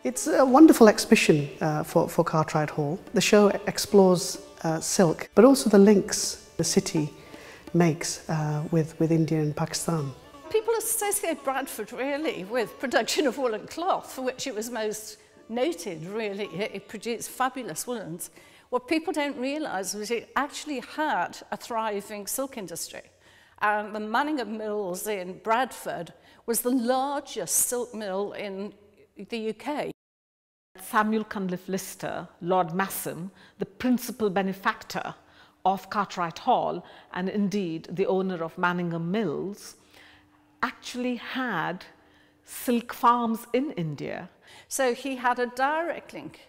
It's a wonderful exhibition for Cartwright Hall. The show explores silk, but also the links the city makes with India and Pakistan. People associate Bradford really with production of woolen cloth, for which it was most noted really. It produced fabulous woolens. What people don't realise was it actually had a thriving silk industry. The Manningham Mills in Bradford was the largest silk mill in the UK. Samuel Cunliffe Lister, Lord Massam, the principal benefactor of Cartwright Hall and indeed the owner of Manningham Mills, actually had silk farms in India. So he had a direct link,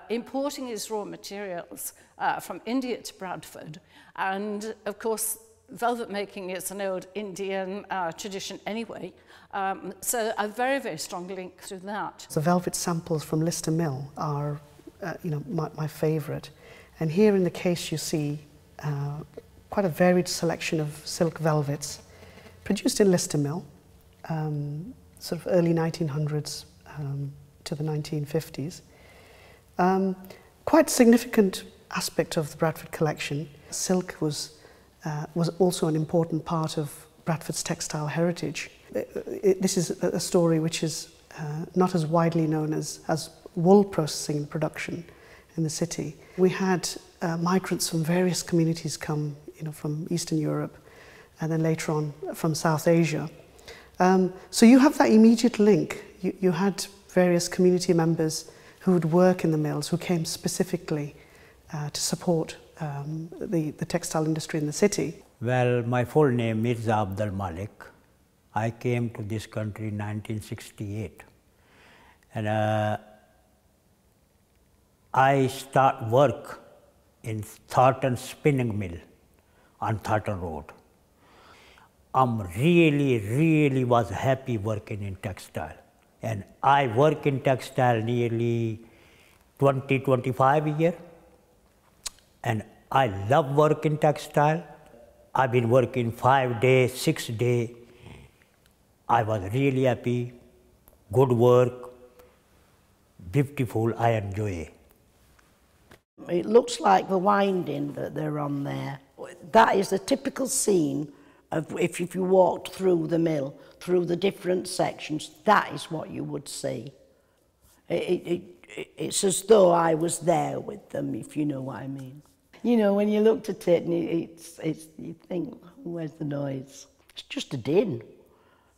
importing his raw materials from India to Bradford. And of course, velvet making is an old Indian tradition anyway. So a very, very strong link through that. The velvet samples from Lister Mill are, my favourite. And here in the case you see quite a varied selection of silk velvets produced in Lister Mill, sort of early 1900s to the 1950s. Quite significant aspect of the Bradford collection. Silk was also an important part of Bradford's textile heritage. This is a story which is not as widely known as wool processing and production in the city. We had migrants from various communities come, from Eastern Europe and then later on from South Asia. So you have that immediate link. You had various community members who would work in the mills, who came specifically to support the textile industry in the city. Well, my full name is Abdul Malik. I came to this country in 1968. And I start work in Thornton Spinning Mill on Thornton Road. I'm really was happy working in textile. And I work in textile nearly 25 years. And I love work in textile. I've been working 5 days, 6 days. I was really happy, good work, beautiful, I enjoy. It looks like the winding that they're on there. That is a typical scene of if you walked through the mill, through the different sections, that is what you would see. It's as though I was there with them, if you know what I mean. When you looked at it, and you think, where's the noise? It's just a din,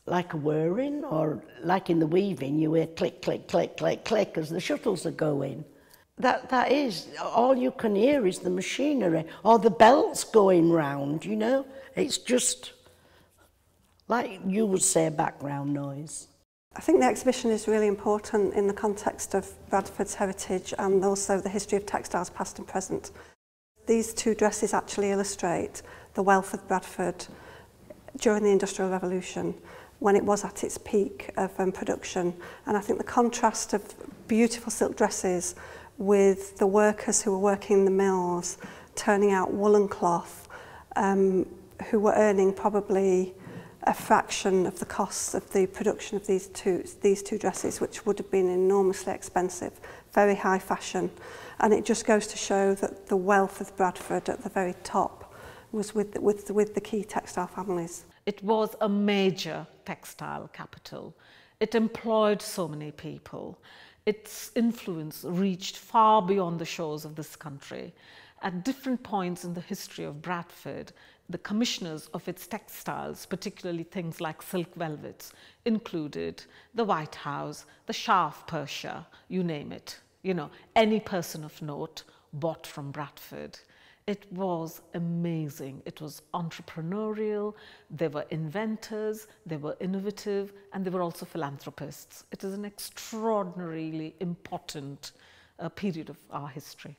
like a whirring, or like in the weaving, you hear click, click, click, click, click as the shuttles are going. That is, all you can hear is the machinery, or the belts going round, It's just, like you would say, a background noise. I think the exhibition is really important in the context of Bradford's heritage and also the history of textiles past and present. These two dresses actually illustrate the wealth of Bradford during the Industrial Revolution, when it was at its peak of production. And I think the contrast of beautiful silk dresses with the workers who were working in the mills, turning out woolen cloth, who were earning probably a fraction of the costs of the production of these two dresses, which would have been enormously expensive, very high fashion. And it just goes to show that the wealth of Bradford at the very top was with the key textile families. It was a major textile capital. It employed so many people. Its influence reached far beyond the shores of this country. At different points in the history of Bradford, the commissioners of its textiles, particularly things like silk velvets, included the White House, the Shah of Persia, you name it. Any person of note bought from Bradford. It was amazing. It was entrepreneurial, they were inventors, they were innovative, and they were also philanthropists. It is an extraordinarily important period of our history.